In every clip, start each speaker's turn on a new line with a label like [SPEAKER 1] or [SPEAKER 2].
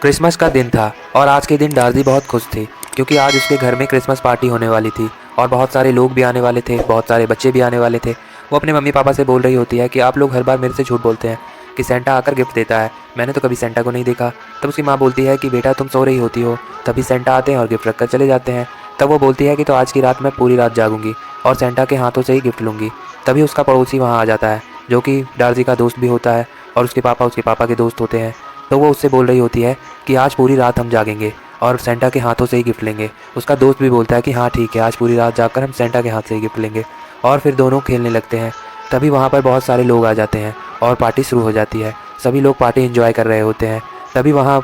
[SPEAKER 1] Christmas का दिन था और आज के दिन डार्जी बहुत खुश थी क्योंकि आज उसके घर में क्रिसमस पार्टी होने वाली थी और बहुत सारे लोग भी आने वाले थे, बहुत सारे बच्चे भी आने वाले थे। वो अपने मम्मी पापा से बोल रही होती है कि आप लोग हर बार मेरे से झूठ बोलते हैं कि सेंटा आकर गिफ्ट देता है, मैंने तो कभी सेंटा को नहीं देखा। तब उसकी माँ बोलती है कि बेटा तुम सो रही होती हो, तभी सेंटा आते हैं और गिफ्ट रखकर चले जाते हैं। तब वो बोलती है कि तो आज की रात मैं पूरी रात जागूंगी और सेंटा के हाथों से ही गिफ्ट लूँगी। तभी उसका पड़ोसी वहाँ आ जाता है जो कि डार्जी का दोस्त भी होता है और उसके पापा के दोस्त होते हैं। तो वो उससे बोल रही होती है कि आज पूरी रात हम जागेंगे और सेंटा के हाथों से ही गिफ्ट लेंगे। उसका दोस्त भी बोलता है कि हाँ ठीक है, आज पूरी रात जाकर हम सेंटा के हाथ से ही गिफ्ट लेंगे। और फिर दोनों खेलने लगते हैं। तभी वहाँ पर बहुत सारे लोग आ जाते हैं और पार्टी शुरू हो जाती है। सभी लोग पार्टी एंजॉय कर रहे होते हैं। तभी वहाँ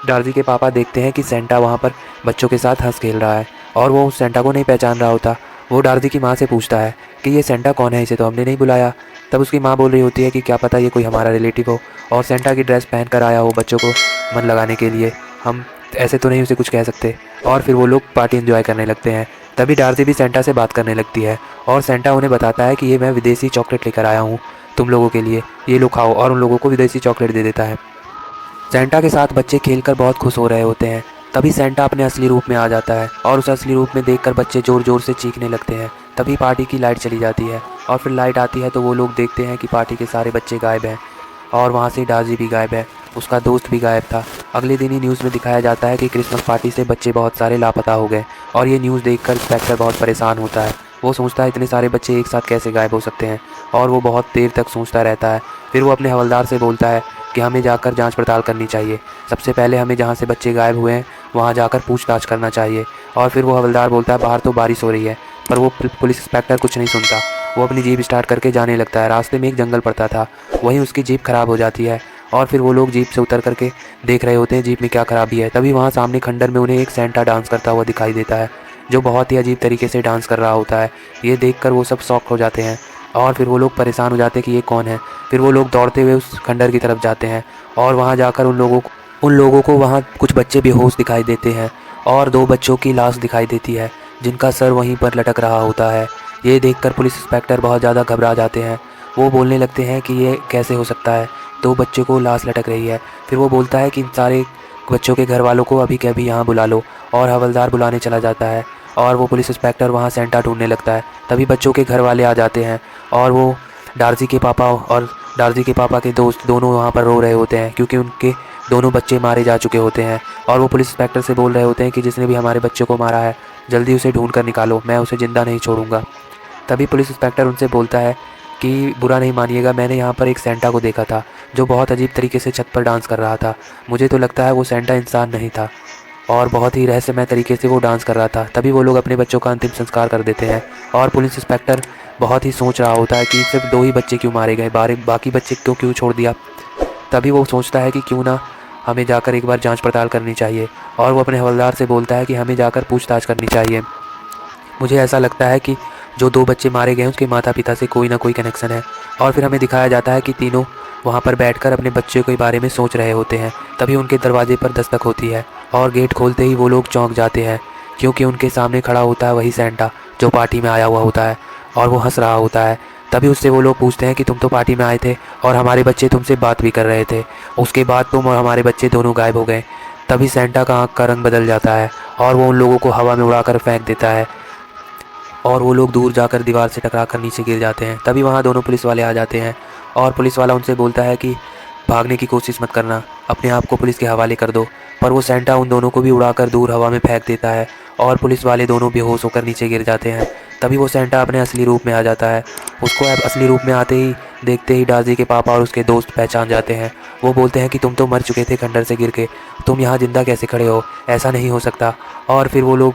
[SPEAKER 1] डार्जी के पापा देखते हैं कि सेंटा वहाँ पर बच्चों के साथ हंस खेल रहा है और वो उस सेंटा को नहीं पहचान रहा होता। वो डार्जी की माँ से पूछता है कि ये सेंटा कौन है, इसे तो हमने नहीं बुलाया। तब उसकी माँ बोल रही होती है कि क्या पता ये कोई हमारा रिलेटिव हो और सेंटा की ड्रेस पहन कर आया हो बच्चों को मन लगाने के लिए, हम ऐसे तो नहीं उसे कुछ कह सकते। और फिर वो लोग पार्टी एंजॉय करने लगते हैं। तभी डार्जी भी सेंटा से बात करने लगती है और सेंटा उन्हें बताता है कि ये मैं विदेशी चॉकलेट लेकर आया हूँ तुम लोगों के लिए, ये लो खाओ, और उन लोगों को विदेशी चॉकलेट दे देता है। सेंटा के साथ बच्चे खेलकर बहुत खुश हो रहे होते हैं। तभी सेंटा अपने असली रूप में आ जाता है और उस असली रूप में देखकर बच्चे ज़ोर ज़ोर से चीखने लगते हैं। तभी पार्टी की लाइट चली जाती है और फिर लाइट आती है तो वो लोग देखते हैं कि पार्टी के सारे बच्चे गायब हैं और वहाँ से डार्जी भी गायब है, उसका दोस्त भी गायब था। अगले दिन ही न्यूज़ में दिखाया जाता है कि क्रिसमस पार्टी से बच्चे बहुत सारे लापता हो गए और ये न्यूज़ देखकर इंस्पेक्टर बहुत परेशान होता है। वो सोचता है इतने सारे बच्चे एक साथ कैसे गायब हो सकते हैं और वो बहुत देर तक सोचता रहता है। फिर वो अपने हवलदार से बोलता है कि हमें जाकर जांच पड़ताल करनी चाहिए, सबसे पहले हमें जहाँ से बच्चे गायब हुए हैं वहाँ जाकर पूछताछ करना चाहिए। और फिर वो हवलदार बोलता है बाहर तो बारिश हो रही है, पर वो पुलिस इंस्पेक्टर कुछ नहीं सुनता। वो अपनी जीप स्टार्ट करके जाने लगता है। रास्ते में एक जंगल पड़ता था, वहीं उसकी जीप खराब हो जाती है और फिर वो लोग जीप से उतर करके देख रहे होते हैं जीप में क्या खराबी है। तभी वहाँ सामने खंडर में उन्हें एक सेंटा डांस करता हुआ दिखाई देता है जो बहुत ही अजीब तरीके से डांस कर रहा होता है। ये देखकर वो सब शॉक हो जाते हैं और फिर वो लोग परेशान हो जाते हैं कि ये कौन है। फिर वो लोग दौड़ते हुए उस खंडर की तरफ जाते हैं और वहाँ जाकर उन लोगों को वहाँ कुछ बच्चे बेहोश दिखाई देते हैं और दो बच्चों की लाश दिखाई देती है जिनका सर वहीं पर लटक रहा होता है। ये देखकर पुलिस इंस्पेक्टर बहुत ज़्यादा घबरा जाते हैं। वो बोलने लगते हैं कि ये कैसे हो सकता है, दो बच्चों को लाश लटक रही है। फिर वो बोलता है कि इन सारे बच्चों के घर वालों को अभी के अभी यहाँ बुला लो, और हवलदार बुलाने चला जाता है और वो पुलिस इंस्पेक्टर वहाँ सेंटा ढूंढने लगता है। तभी बच्चों के घर वाले आ जाते हैं और वो डार्जी के पापा और डार्जी के पापा के दोस्त दोनों वहाँ पर रो रहे होते हैं क्योंकि उनके दोनों बच्चे मारे जा चुके होते हैं। और वो पुलिस इंस्पेक्टर से बोल रहे होते हैं कि जिसने भी हमारे बच्चों को मारा है जल्दी उसे ढूंढ कर निकालो, मैं उसे ज़िंदा नहीं छोड़ूंगा। तभी पुलिस इंस्पेक्टर उनसे बोलता है कि बुरा नहीं मानिएगा, मैंने यहाँ पर एक सेंटा को देखा था जो बहुत अजीब तरीके से छत पर डांस कर रहा था। मुझे तो लगता है वो सेंटा इंसान नहीं था और बहुत ही रहस्यमय तरीके से वो डांस कर रहा था। तभी वो लोग अपने बच्चों का अंतिम संस्कार कर देते हैं और पुलिस इंस्पेक्टर बहुत ही सोच रहा होता है कि सिर्फ दो ही बच्चे क्यों मारे गए, बाकी बच्चे क्यों छोड़ दिया। तभी वो सोचता है कि क्यों ना हमें जाकर एक बार जांच पड़ताल करनी चाहिए और वो अपने हवलदार से बोलता है कि हमें जाकर पूछताछ करनी चाहिए। मुझे ऐसा लगता है कि जो दो बच्चे मारे गए उसके माता पिता से कोई ना कोई कनेक्शन है। और फिर हमें दिखाया जाता है कि तीनों वहाँ पर बैठकर अपने बच्चे के बारे में सोच रहे होते हैं। तभी उनके दरवाजे पर दस्तक होती है और गेट खोलते ही वो लोग चौंक जाते हैं क्योंकि उनके सामने खड़ा होता है वही सेंटा जो पार्टी में आया हुआ होता है और वो हंस रहा होता है। तभी उससे वो लोग पूछते हैं कि तुम तो पार्टी में आए थे और हमारे बच्चे तुमसे बात भी कर रहे थे, उसके बाद तुम और हमारे बच्चे दोनों गायब हो गए। तभी सेंटा का आँख का रंग बदल जाता है और वो उन लोगों को हवा में उड़ाकर फेंक देता है और वो लोग दूर जाकर दीवार से टकरा कर नीचे गिर जाते हैं। तभी वहाँ दोनों पुलिस वाले आ जाते हैं और पुलिस वाला उनसे बोलता है कि भागने की कोशिश मत करना, अपने आप को पुलिस के हवाले कर दो। पर वो सेंटा उन दोनों को भी उड़ाकर दूर हवा में फेंक देता है और पुलिस वाले दोनों बेहोश होकर नीचे गिर जाते हैं। तभी वो सेंटा अपने असली रूप में आ जाता है। उसको अब असली रूप में आते ही देखते ही डार्जी के पापा और उसके दोस्त पहचान जाते हैं। वो बोलते हैं कि तुम तो मर चुके थे खंडर से गिर के, तुम यहाँ जिंदा कैसे खड़े हो, ऐसा नहीं हो सकता। और फिर वो लोग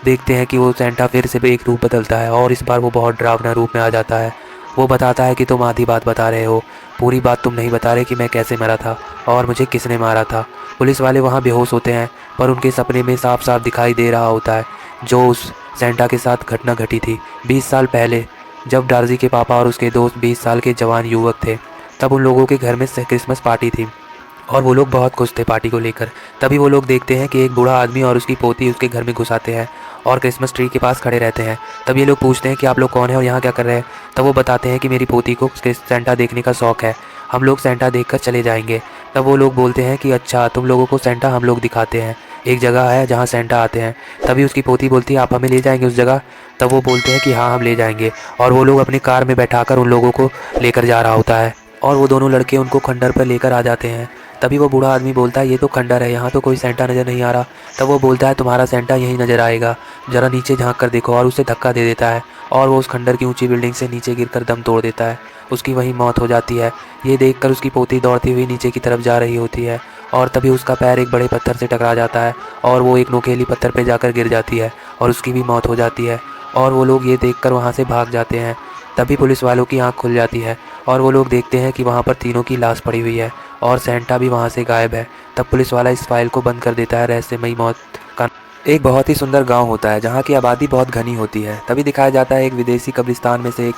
[SPEAKER 1] देखते हैं कि वो सेंटा फिर से एक रूप बदलता है और इस बार वो बहुत डरावना रूप में आ जाता है। वो बताता है कि तुम आधी बात बता रहे हो, पूरी बात तुम नहीं बता रहे कि मैं कैसे मरा था और मुझे किसने मारा था। पुलिस वाले वहाँ बेहोश होते हैं पर उनके सपने में साफ साफ दिखाई दे रहा होता है जो उस सेंटा के साथ घटना घटी थी 20 साल पहले, जब डार्जी के पापा और उसके दोस्त 20 साल के जवान युवक थे। तब उन लोगों के घर में क्रिसमस पार्टी थी और वो लोग बहुत खुश थे पार्टी को लेकर। तभी वो लोग देखते हैं कि एक बूढ़ा आदमी और उसकी पोती उसके घर में घुस आते हैं और क्रिसमस ट्री के पास खड़े रहते हैं। तब ये लोग पूछते हैं कि आप लोग कौन है और यहाँ क्या कर रहे हैं। तब वो बताते हैं कि मेरी पोती को सेंटा देखने का शौक़ है, हम लोग सेंटा देखकर चले जाएंगे। तब वो लोग बोलते हैं कि अच्छा, तुम लोगों को सेंटा हम लोग दिखाते हैं, एक जगह है जहाँ सेंटा आते हैं। तभी उसकी पोती बोलती है आप हमें ले जाएंगे उस जगह। तब वो बोलते हैं कि हाँ हम ले जाएंगे, और वो लोग अपनी कार में बैठाकर उन लोगों को लेकर जा रहा होता है, और वो दोनों लड़के उनको खंडर पर लेकर आ जाते हैं। तभी वो बूढ़ा आदमी बोलता है ये तो खंडर है, यहाँ तो कोई सेंटा नज़र नहीं आ रहा। तब वो बोलता है तुम्हारा सेंटा यहीं नज़र आएगा, ज़रा नीचे झांक कर देखो, और उसे धक्का दे देता है, और वो उस खंडर की ऊंची बिल्डिंग से नीचे गिरकर दम तोड़ देता है। उसकी वहीं मौत हो जाती है। ये देखकर उसकी पोती दौड़ती हुई नीचे की तरफ जा रही होती है, और तभी उसका पैर एक बड़े पत्थर से टकरा जाता है, और वो एक नोकेली पत्थर पे जाकर गिर जाती है, और उसकी भी मौत हो जाती है। और वो लोग ये देखकर वहाँ से भाग जाते हैं। तभी पुलिस वालों की आंख खुल जाती है, और वो लोग देखते हैं कि वहाँ पर तीनों की लाश पड़ी हुई है, और सेंटा भी वहाँ से गायब है। तब पुलिस वाला इस फाइल को बंद कर देता है रहस्यमयी मौत का। एक बहुत ही सुंदर गांव होता है जहाँ की आबादी बहुत घनी होती है। तभी दिखाया जाता है एक विदेशी कब्रिस्तान में से एक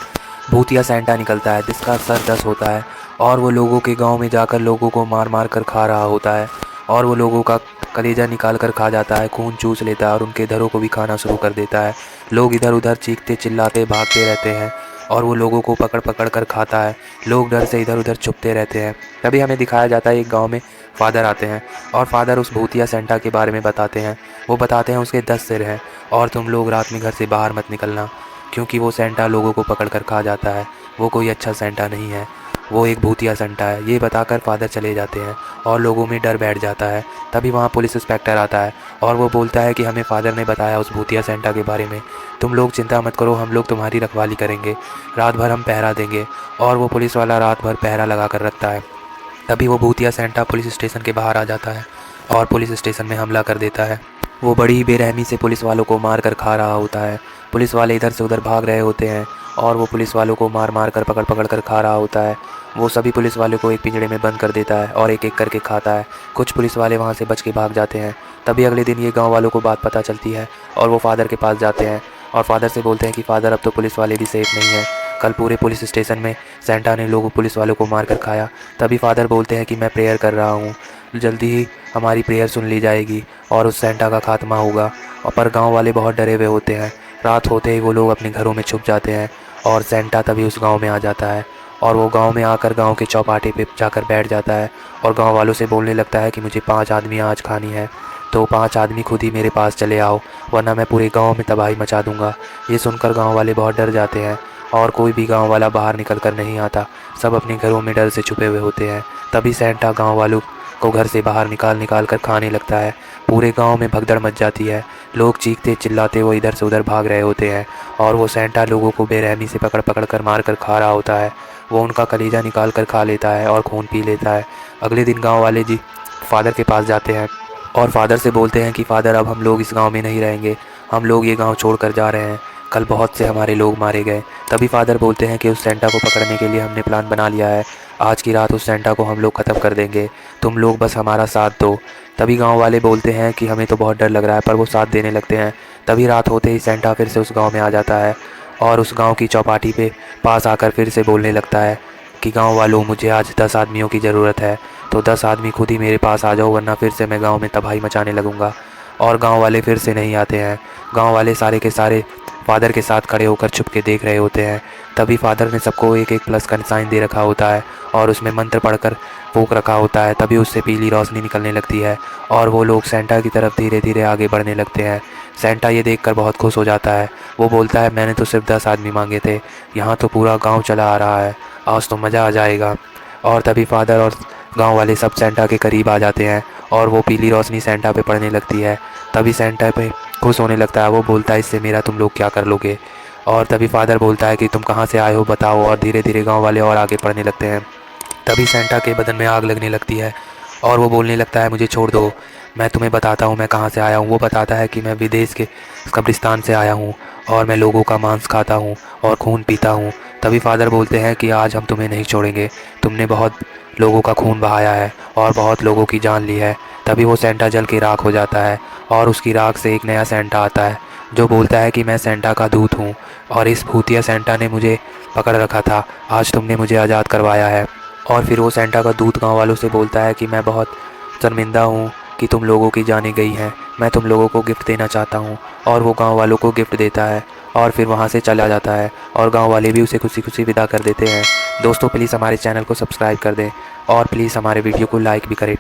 [SPEAKER 1] भूतिया सेंटा निकलता है जिसका सर 10 होता है, और वो लोगों के गांव में जाकर लोगों को मार मार कर खा रहा होता है, और वो लोगों का कलेजा निकाल कर खा जाता है, खून चूस लेता है, और उनके धरों को भी खाना शुरू कर देता है। लोग इधर उधर चीखते चिल्लाते भागते रहते हैं, और वो लोगों को पकड़ पकड़ कर खाता है। लोग डर से इधर उधर छुपते रहते हैं। तभी हमें दिखाया जाता है एक गांव में फादर आते हैं, और फादर उस भूतिया सेंटा के बारे में बताते हैं। वो बताते हैं उसके 10 सिर हैं, और तुम लोग रात में घर से बाहर मत निकलना, क्योंकि वो सेंटा लोगों को पकड़ कर खा जाता है। वो कोई अच्छा सेंटा नहीं है, वो एक भूतिया सेंटा है। ये बताकर फादर चले जाते हैं, और लोगों में डर बैठ जाता है। तभी वहाँ पुलिस इंस्पेक्टर आता है, और वो बोलता है कि हमें फादर ने बताया उस भूतिया सेंटा के बारे में, तुम लोग चिंता मत करो, हम लोग तुम्हारी रखवाली करेंगे, रात भर हम पहरा देंगे। और वो पुलिस वाला रात भर पहरा लगा कर रखता है। तभी वो भूतिया सेंटा पुलिस स्टेशन के बाहर आ जाता है, और पुलिस स्टेशन में हमला कर देता है। वो बड़ी ही बेरहमी से पुलिस वालों को मार कर खा रहा होता है। पुलिस वाले इधर से उधर भाग रहे होते हैं, और वो पुलिस वालों को मार मार कर पकड़ पकड़ कर खा रहा होता है। वो सभी पुलिस वालों को एक पिंजड़े में बंद कर देता है, और एक एक करके खाता है। कुछ पुलिस वाले वहाँ से बच के भाग जाते हैं। तभी अगले दिन ये गाँव वालों को बात पता चलती है, और वो फादर के पास जाते हैं, और फादर से बोलते हैं कि फादर अब तो पुलिस वाले भी सेफ नहीं हैं, कल पूरे पुलिस स्टेशन में सेंटा ने लोगों पुलिस वालों को मार कर खाया। तभी फादर बोलते हैं कि मैं प्रेयर कर रहा हूँ, जल्दी ही हमारी प्रेयर सुन ली जाएगी, और उस सेंटा का खात्मा होगा। और पर गांव वाले बहुत डरे हुए होते हैं। रात होते ही वो लोग अपने घरों में छुप जाते हैं, और सेंटा तभी उस गांव में आ जाता है, और वो गांव में आकर गांव के चौपाटी पे जाकर बैठ जाता है, और गांव वालों से बोलने लगता है कि मुझे 5 आदमी आज खानी है, तो 5 आदमी खुद ही मेरे पास चले आओ, वरना मैं पूरे गांव में तबाही मचा दूंगा। ये सुनकर गांव वाले बहुत डर जाते हैं, और कोई भी गांव वाला बाहर निकल कर नहीं आता, सब अपने घरों में डर से छुपे हुए होते हैं। तभी सेंटा गांव वालों को घर से बाहर निकाल निकाल कर खाने लगता है। पूरे गांव में भगदड़ मच जाती है, लोग चीखते चिल्लाते वो इधर से उधर भाग रहे होते हैं, और वो सेंटा लोगों को बेरहमी से पकड़ पकड़ कर मार कर खा रहा होता है। वो उनका कलेजा निकाल कर खा लेता है, और खून पी लेता है। अगले दिन गाँव वाले जी फादर के पास जाते हैं, और फादर से बोलते हैं कि फादर अब हम लोग इस गांव में नहीं रहेंगे, हम लोग ये गांव छोड़कर जा रहे हैं, कल बहुत से हमारे लोग मारे गए। तभी फादर बोलते हैं कि उस सेंटा को पकड़ने के लिए हमने प्लान बना लिया है, आज की रात उस सेंटा को हम लोग ख़त्म कर देंगे, तुम लोग बस हमारा साथ दो। तभी गांव वाले बोलते हैं कि हमें तो बहुत डर लग रहा है, पर वो साथ देने लगते हैं। तभी रात होते ही सेंटा फिर से उस गाँव में आ जाता है, और उस गाँव की चौपाटी पे पास आकर फिर से बोलने लगता है कि गाँव वालों, मुझे आज 10 आदमियों की ज़रूरत है, तो 10 आदमी खुद ही मेरे पास आ जाओ, वरना फिर से मैं गांव में तबाही मचाने लगूंगा। और गांव वाले फिर से नहीं आते हैं। गांव वाले सारे के सारे फादर के साथ खड़े होकर छुप के देख रहे होते हैं। तभी फादर ने सबको एक एक प्लस का साइन दे रखा होता है, और उसमें मंत्र पढ़कर फूंक रखा होता है। तभी उससे पीली रोशनी निकलने लगती है, और वो लोग सेंटा की तरफ धीरे धीरे आगे बढ़ने लगते हैं। सेंटा ये देखकर बहुत खुश हो जाता है। वो बोलता है मैंने तो सिर्फ 10 आदमी मांगे थे, यहाँ तो पूरा गाँव चला आ रहा है, आज तो मज़ा आ जाएगा। और तभी फादर और गांव वाले सब सेंटा के करीब आ जाते हैं, और वो पीली रोशनी सेंटा पे पड़ने लगती है। तभी सेंटा पे खुश होने लगता है। वो बोलता है इससे मेरा तुम लोग क्या कर लोगे। और तभी फादर बोलता है कि तुम कहाँ से आए हो बताओ, और धीरे धीरे गांव वाले और आगे बढ़ने लगते हैं। तभी सेंटा के बदन में आग लगने लगती है, और वो बोलने लगता है मुझे छोड़ दो, मैं तुम्हें बताता हूँ मैं कहाँ से आया हूँ। वो बताता है कि मैं विदेश के कब्रिस्तान से आया हूँ, और मैं लोगों का मांस खाता हूँ और खून पीता हूँ। तभी फादर बोलते हैं कि आज हम तुम्हें नहीं छोड़ेंगे, तुमने बहुत लोगों का खून बहाया है और बहुत लोगों की जान ली है। तभी वो सेंटा जल के राख हो जाता है, और उसकी राख से एक नया सेंटा आता है जो बोलता है कि मैं सेंटा का दूत हूँ, और इस भूतिया सेंटा ने मुझे पकड़ रखा था, आज तुमने मुझे आज़ाद करवाया है। और फिर वो सेंटा का दूत गाँव वालों से बोलता है कि मैं बहुत शर्मिंदा हूँ, कि तुम लोगों की जानें गई हैं, मैं तुम लोगों को गिफ्ट देना चाहता हूँ। और वो गांव वालों को गिफ्ट देता है और फिर वहाँ से चला जाता है और गांव वाले भी उसे खुशी खुशी विदा कर देते हैं। दोस्तों प्लीज़ हमारे चैनल को सब्सक्राइब कर दें और प्लीज़ हमारे वीडियो को लाइक भी करें।